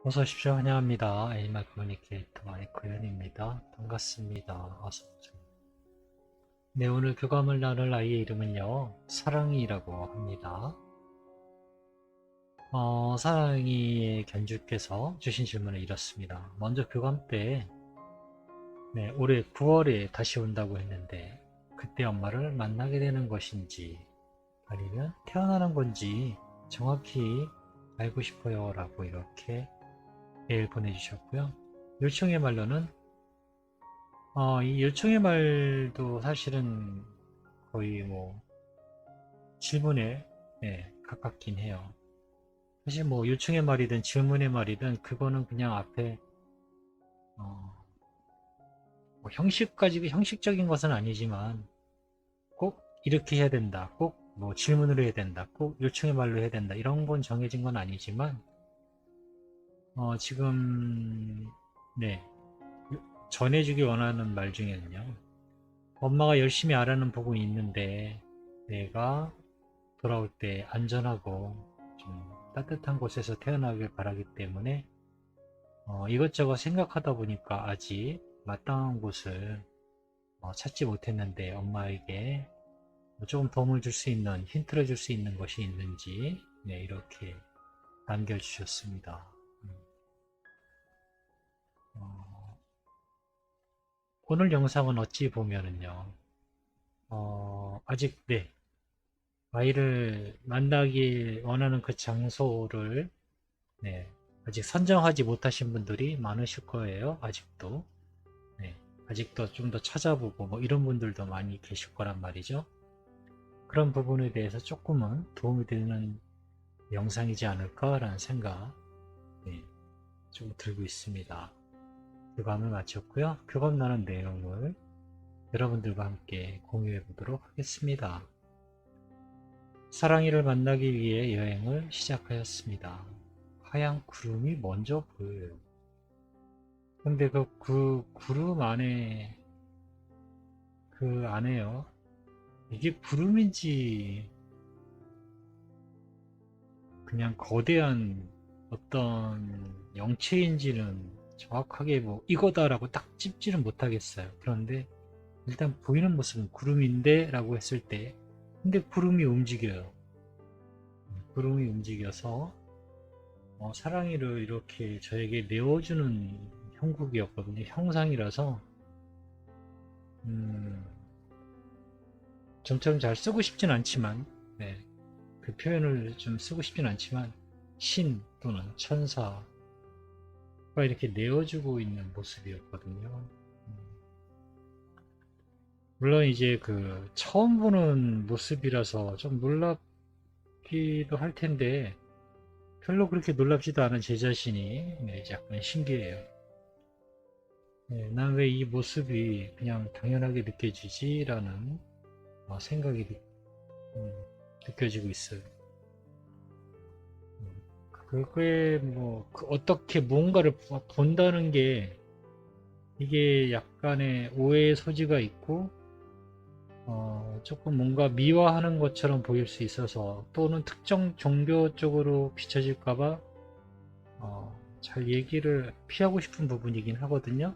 어서 오십시오. 환영합니다. 에이마 커뮤니케이터 마이크연입니다. 반갑습니다. 어서오세요. 네, 오늘 교감을 나눌 아이의 이름은요, 사랑이라고 합니다. 사랑이의 견주께서 주신 질문은 이렇습니다. 먼저 교감 때, 네, 올해 9월에 다시 온다고 했는데, 그때 엄마를 만나게 되는 것인지, 아니면 태어나는 건지 정확히 알고 싶어요. 라고 이렇게 메일 보내주셨고요. 요청의 말로는 이 요청의 말도 사실은 거의 뭐 질문에 가깝긴 해요. 사실 뭐 요청의 말이든 질문의 말이든 그거는 그냥 앞에 어, 뭐 형식적인 것은 아니지만 꼭 이렇게 해야 된다. 꼭 뭐 질문으로 해야 된다. 꼭 요청의 말로 해야 된다. 이런 건 정해진 건 아니지만 지금 네 전해주기 원하는 말 중에는요. 엄마가 열심히 알아는 보고 있는데 내가 돌아올 때 안전하고 좀 따뜻한 곳에서 태어나길 바라기 때문에 이것저것 생각하다 보니까 아직 마땅한 곳을 찾지 못했는데 엄마에게 뭐 조금 도움을 줄 수 있는 힌트를 줄 수 있는 것이 있는지 네, 이렇게 남겨주셨습니다. 음, 어, 오늘 영상은 어찌 보면은요 아직 네 아이를 만나기 원하는 그 장소를 네, 아직 선정하지 못하신 분들이 많으실 거예요. 아직도. 네, 아직도 좀 더 찾아보고 뭐 이런 분들도 많이 계실 거란 말이죠. 그런 부분에 대해서 조금은 도움이 되는 영상이지 않을까라는 생각 네, 좀 들고 있습니다. 교감을 마쳤고요. 교감 나눈 내용을 여러분들과 함께 공유해 보도록 하겠습니다. 사랑이를 만나기 위해 여행을 시작하였습니다. 하얀 구름이 먼저 보여요. 근데 그 구름 안에, 그 안에요. 이게 구름인지 그냥 거대한 어떤 영체인지는 정확하게 뭐 이거다라고 딱 찝지는 못하겠어요. 그런데 일단 보이는 모습은 구름인데 라고 했을 때, 근데 구름이 움직여요. 구름이 움직여서 사랑이를 이렇게 저에게 내어주는 형국이었거든요. 형상이라서 음, 좀처럼 잘 쓰고 싶진 않지만 네, 그 표현을 좀 쓰고 싶진 않지만 신 또는 천사가 이렇게 내어주고 있는 모습이었거든요. 물론 이제 그 처음 보는 모습이라서 좀 놀랍기도 할 텐데 별로 그렇게 놀랍지도 않은 제 자신이 네, 약간 신기해요. 네, 난 왜 이 모습이 그냥 당연하게 느껴지지라는 생각이 음, 느껴지고 있어요. 그게 뭐 어떻게 무언가를 본다는 게 이게 약간의 오해의 소지가 있고 조금 뭔가 미화하는 것처럼 보일 수 있어서 또는 특정 종교 쪽으로 비춰질까봐 잘 얘기를 피하고 싶은 부분이긴 하거든요.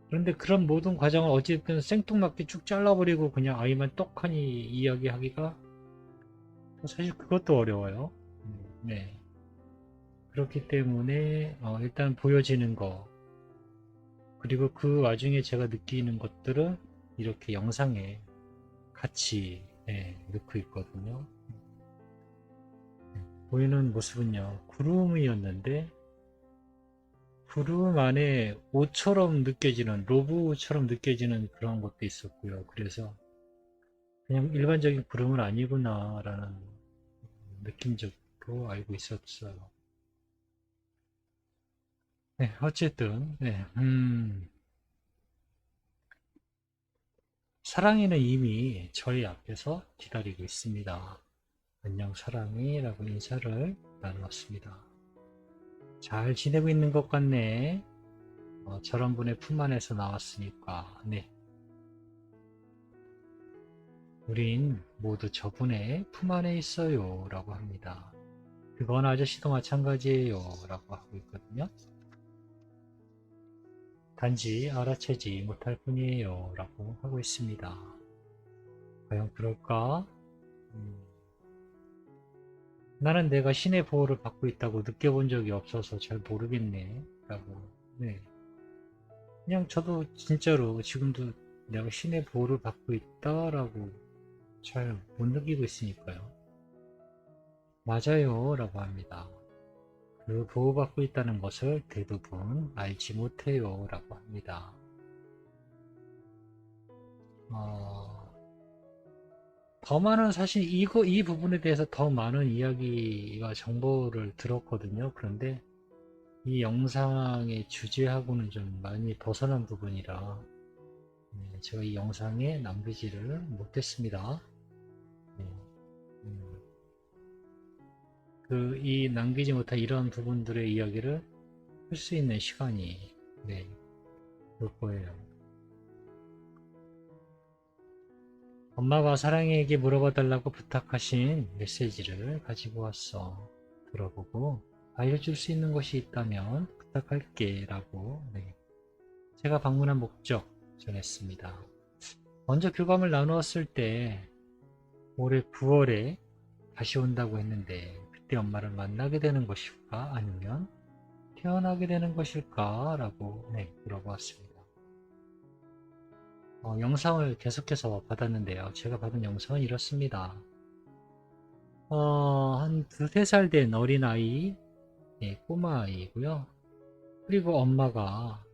그런데 그런 모든 과정을 어쨌든 생뚱맞게 쭉 잘라버리고 그냥 아이만 떡하니 이야기하기가 사실 그것도 어려워요. 네. 그렇기 때문에 일단 보여지는 거 그리고 그 와중에 제가 느끼는 것들은 이렇게 영상에 같이 넣고 있거든요. 보이는 모습은요 구름이었는데 구름 안에 옷처럼 느껴지는 로브처럼 느껴지는 그런 것도 있었고요. 그래서 그냥 일반적인 구름은 아니구나 라는 느낌적으로 알고 있었어요. 네, 어쨌든 사랑이는 이미 저희 앞에서 기다리고 있습니다. 안녕 사랑이라고 인사를 나누었습니다. 잘 지내고 있는 것 같네. 저런 분의 품 안에서 나왔으니까 네, 우린 모두 저분의 품 안에 있어요 라고 합니다. 그건 아저씨도 마찬가지예요 라고 하고 있거든요. 단지 알아채지 못할 뿐이에요 라고 하고 있습니다. 과연 그럴까? 나는 내가 신의 보호를 받고 있다고 느껴본 적이 없어서 잘 모르겠네 라고. 네. 그냥 저도 진짜로 지금도 내가 신의 보호를 받고 있다라고 잘 못 느끼고 있으니까요. 맞아요 라고 합니다. 그 보호받고 있다는 것을 대부분 알지 못해요 라고 합니다. 더 많은 사실 이 부분에 대해서 더 많은 이야기와 정보를 들었거든요. 그런데 이 영상의 주제하고는 좀 많이 벗어난 부분이라 제가 이 영상에 남기지를 못했습니다. 네. 이 남기지 못한 이런 부분들의 이야기를 할 수 있는 시간이 올 거예요. 엄마가 사랑이에게 물어봐 달라고 부탁하신 메시지를 가지고 왔어. 들어보고 알려줄 수 있는 것이 있다면 부탁할게 라고 제가 방문한 목적 전했습니다. 먼저 교감을 나누었을 때 올해 9월에 다시 온다고 했는데 그때 엄마를 만나게 되는 것일까 아니면 태어나게 되는 것일까 라고 물어보았습니다. 영상을 계속해서 받았는데요. 제가 받은 영상은 이렇습니다. 한 두세 살 된 어린아이, 꼬마아이고요. 그리고 엄마가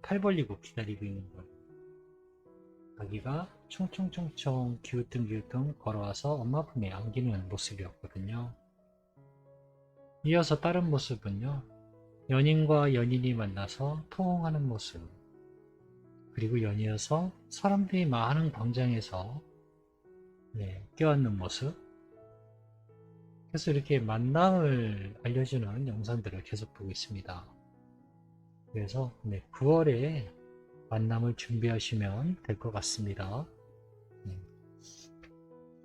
팔 벌리고 기다리고 있는 거예요. 아기가 총총총총 기우뚱기우뚱 걸어와서 엄마 품에 안기는 모습이었거든요. 이어서 다른 모습은요. 연인과 연인이 만나서 포옹하는 모습, 그리고 연이어서 사람들이 많은 광장에서 껴안는 모습. 그래서 이렇게 만남을 알려주는 영상들을 계속 보고 있습니다. 그래서 9월에 만남을 준비하시면 될 것 같습니다.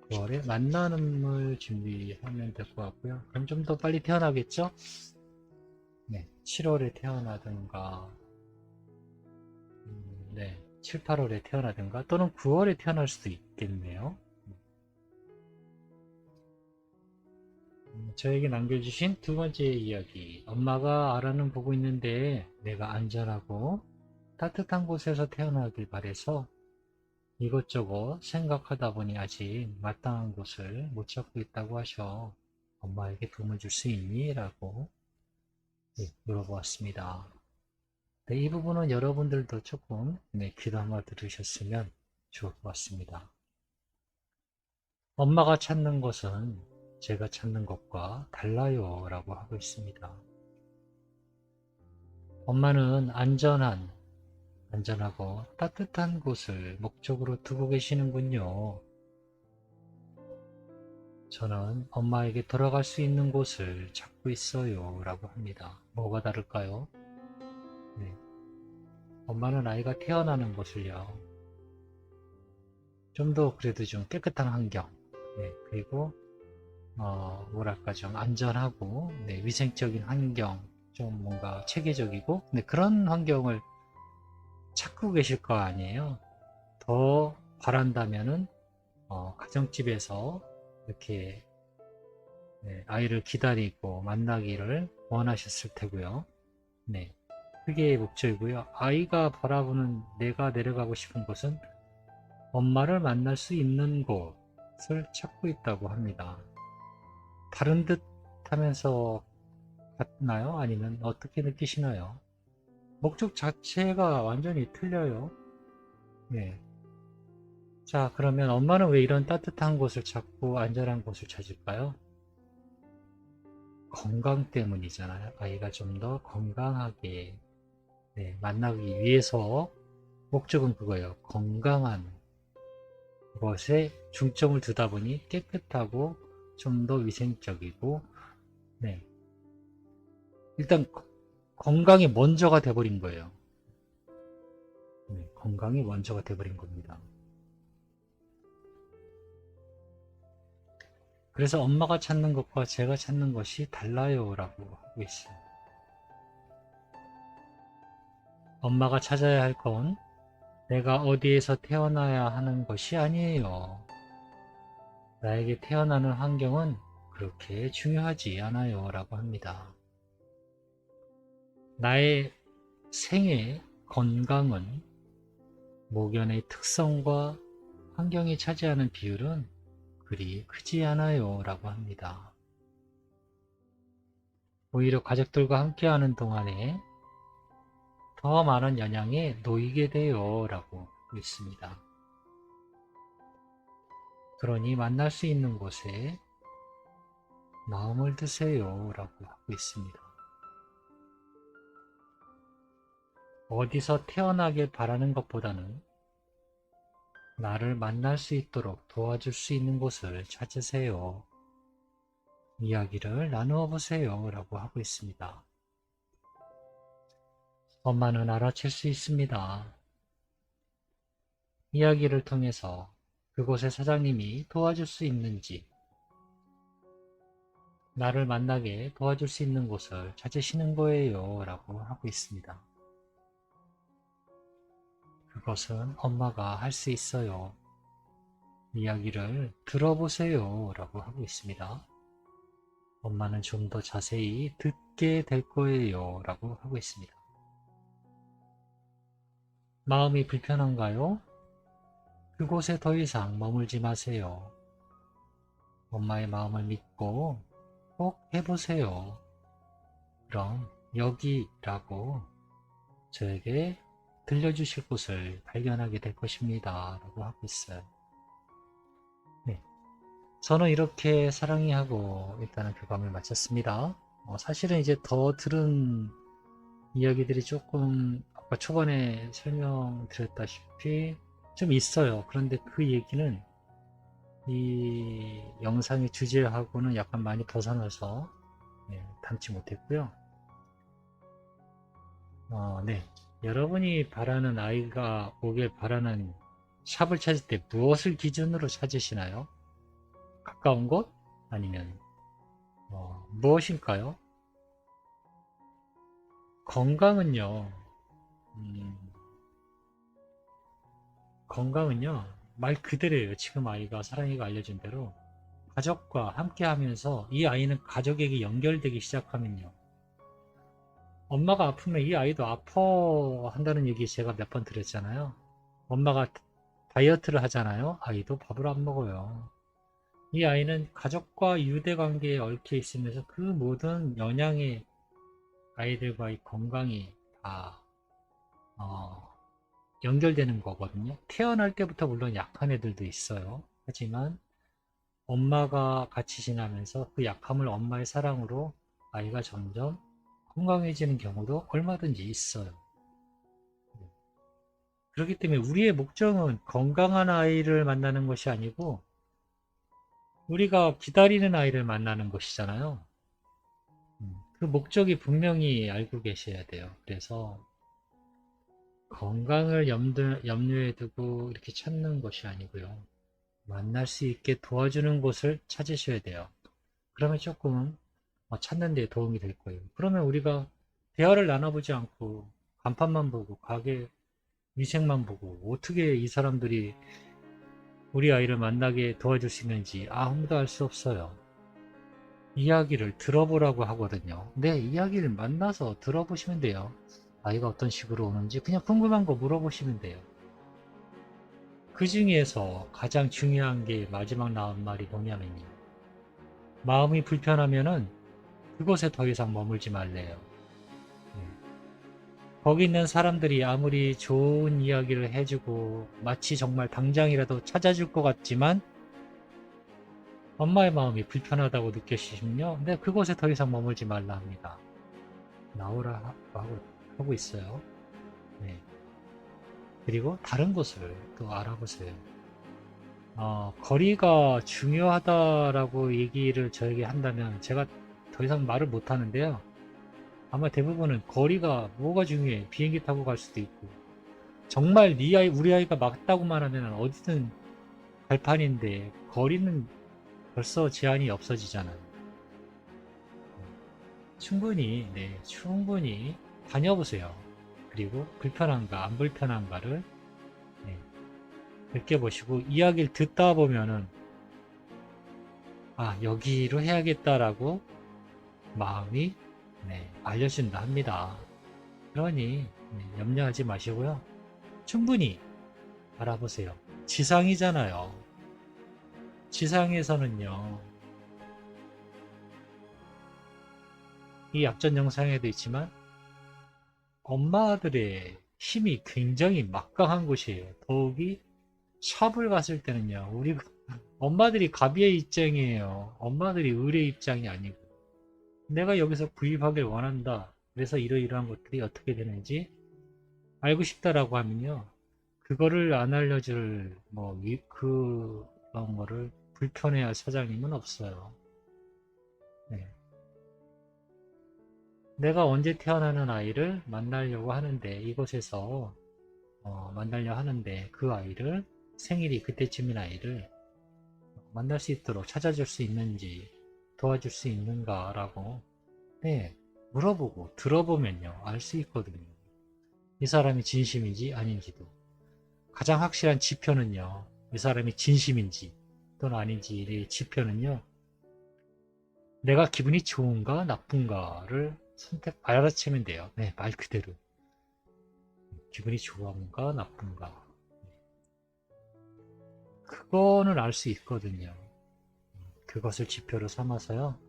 9월에 만남을 준비하면 될 것 같고요. 그럼 좀 더 빨리 태어나겠죠? 7월에 태어나든가 7, 8월에 태어나든가 또는 9월에 태어날 수도 있겠네요. 저에게 남겨주신 두 번째 이야기. 엄마가 알아는 보고 있는데 내가 안전하고 따뜻한 곳에서 태어나길 바래서 이것저것 생각하다 보니 아직 마땅한 곳을 못 찾고 있다고 하셔. 엄마에게 도움을 줄 수 있니? 라고 물어보았습니다. 이 부분은 여러분들도 조금 귀담아 들으셨으면 좋을 것 같습니다. 엄마가 찾는 것은 제가 찾는 것과 달라요 라고 하고 있습니다. 엄마는 안전하고 따뜻한 곳을 목적으로 두고 계시는군요. 저는 엄마에게 돌아갈 수 있는 곳을 찾고 있어요 라고 합니다. 뭐가 다를까요? 엄마는 아이가 태어나는 곳을요. 좀 더 그래도 좀 깨끗한 환경, 그리고 뭐랄까 좀 안전하고 위생적인 환경, 좀 뭔가 체계적이고 그런 환경을 찾고 계실 거 아니에요. 더 바란다면은 가정집에서 이렇게 아이를 기다리고 만나기를 원하셨을 테고요. 그게 목적이고요. 아이가 바라보는 내가 내려가고 싶은 곳은 엄마를 만날 수 있는 곳을 찾고 있다고 합니다. 다른 듯 하면서 같나요? 아니면 어떻게 느끼시나요? 목적 자체가 완전히 틀려요. 자, 그러면 엄마는 왜 이런 따뜻한 곳을 찾고 안전한 곳을 찾을까요? 건강 때문이잖아요. 아이가 좀 더 건강하게 만나기 위해서 목적은 그거예요. 건강한 것에 중점을 두다 보니 깨끗하고 좀 더 위생적이고 일단 건강이 먼저가 돼버린 거예요. 건강이 먼저가 돼버린 겁니다. 그래서 엄마가 찾는 것과 제가 찾는 것이 달라요 라고 하고 있어요. 엄마가 찾아야 할 건 내가 어디에서 태어나야 하는 것이 아니에요. 나에게 태어나는 환경은 그렇게 중요하지 않아요 라고 합니다. 나의 생의 건강은 모견의 특성과 환경이 차지하는 비율은 그리 크지 않아요 라고 합니다. 오히려 가족들과 함께하는 동안에 더 많은 영향에 놓이게 돼요 라고 하고 있습니다. 그러니 만날 수 있는 곳에 마음을 드세요 라고 하고 있습니다. 어디서 태어나길 바라는 것보다는 나를 만날 수 있도록 도와줄 수 있는 곳을 찾으세요. 이야기를 나누어 보세요 라고 하고 있습니다. 엄마는 알아챌 수 있습니다. 이야기를 통해서 그곳의 사장님이 도와줄 수 있는지, 나를 만나게 도와줄 수 있는 곳을 찾으시는 거예요 라고 하고 있습니다. 그것은 엄마가 할 수 있어요. 이야기를 들어보세요 라고 하고 있습니다. 엄마는 좀 더 자세히 듣게 될 거예요 라고 하고 있습니다. 마음이 불편한가요? 그곳에 더 이상 머물지 마세요. 엄마의 마음을 믿고 꼭 해보세요. 그럼 여기라고 저에게 들려주실 곳을 발견하게 될 것입니다 라고 하고 있어요. 네, 저는 이렇게 사랑이 하고 일단은 교감을 마쳤습니다. 사실은 이제 더 들은 이야기들이 조금 아까 초반에 설명드렸다시피 좀 있어요. 그런데 그 얘기는 이 영상의 주제하고는 약간 많이 벗어나서 담지 못했고요. 네. 여러분이 바라는 아이가 오길 바라는 샵을 찾을 때 무엇을 기준으로 찾으시나요? 가까운 곳? 아니면 무엇일까요? 건강은요. 건강은요. 말 그대로예요. 지금 아이가 사랑이가 알려준 대로 가족과 함께 하면서 이 아이는 가족에게 연결되기 시작하면요. 엄마가 아프면 이 아이도 아파한다는 얘기 제가 몇 번 드렸잖아요. 엄마가 다이어트를 하잖아요. 아이도 밥을 안 먹어요. 이 아이는 가족과 유대관계에 얽혀 있으면서 그 모든 영향에 아이들과의 건강이 다 연결되는 거거든요. 태어날 때부터 물론 약한 애들도 있어요. 하지만 엄마가 같이 지나면서 그 약함을 엄마의 사랑으로 아이가 점점 건강해지는 경우도 얼마든지 있어요. 그렇기 때문에 우리의 목적은 건강한 아이를 만나는 것이 아니고 우리가 기다리는 아이를 만나는 것이잖아요. 그 목적이 분명히 알고 계셔야 돼요. 그래서 건강을 염두에 두고 이렇게 찾는 것이 아니고요. 만날 수 있게 도와주는 곳을 찾으셔야 돼요. 그러면 조금 찾는 데 도움이 될 거예요. 그러면 우리가 대화를 나눠보지 않고 간판만 보고 가게 위생만 보고 어떻게 이 사람들이 우리 아이를 만나게 도와줄 수 있는지 아무도 알 수 없어요. 이야기를 들어보라고 하거든요. 네, 이야기를 만나서 들어보시면 돼요. 아이가 어떤 식으로 오는지 그냥 궁금한 거 물어보시면 돼요. 그 중에서 가장 중요한 게 마지막 나온 말이 뭐냐면요. 마음이 불편하면은 그곳에 더 이상 머물지 말래요. 거기 있는 사람들이 아무리 좋은 이야기를 해주고 마치 정말 당장이라도 찾아줄 것 같지만 엄마의 마음이 불편하다고 느껴지시면요. 네, 그곳에 더 이상 머물지 말라 합니다. 나오라 하고 있어요. 네. 그리고 다른 곳을 또 알아보세요. 거리가 중요하다라고 얘기를 저에게 한다면 제가 더 이상 말을 못 하는데요. 아마 대부분은 거리가 뭐가 중요해. 비행기 타고 갈 수도 있고. 정말 우리 아이가 맞다고만 하면 어디든 발판인데 거리는 벌써 제한이 없어지잖아요. 충분히 다녀보세요. 그리고 불편한가 안 불편한가를 네, 느껴보시고 이야기를 듣다 보면은 아 여기로 해야겠다라고 마음이 알려준다 합니다. 그러니 염려하지 마시고요. 충분히 알아보세요. 지상이잖아요. 지상에서는요. 이 약전 영상에도 있지만 엄마들의 힘이 굉장히 막강한 곳이에요. 더욱이 샵을 갔을 때는요. 우리 엄마들이 갑의의 입장이에요. 엄마들이 을의 입장이 아니고 내가 여기서 구입하길 원한다. 그래서 이러이러한 것들이 어떻게 되는지 알고 싶다라고 하면요. 그거를 안 알려줄 그런 거를 불편해할 사장님은 없어요. 네. 내가 언제 태어나는 아이를 만나려고 하는데 이곳에서 만나려 하는데 그 아이를 생일이 그때쯤인 아이를 만날 수 있도록 찾아줄 수 있는지 도와줄 수 있는가라고 물어보고 들어보면요 알 수 있거든요. 이 사람이 진심인지 아닌지도. 가장 확실한 지표는요 이 사람이 진심인지 또는 아닌지의 지표는요 내가 기분이 좋은가 나쁜가를 알아채면 돼요. 네, 말 그대로 기분이 좋은가 나쁜가 그거는 알 수 있거든요. 그것을 지표로 삼아서요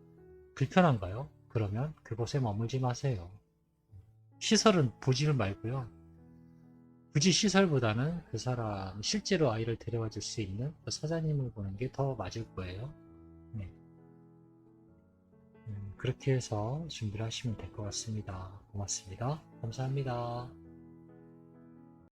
불편한가요? 그러면 그곳에 머물지 마세요. 시설은 보지를 말고요. 굳이 시설보다는 그 사람 실제로 아이를 데려와 줄 수 있는 그 사장님을 보는 게 더 맞을 거예요. 네. 그렇게 해서 준비를 하시면 될 것 같습니다. 고맙습니다. 감사합니다.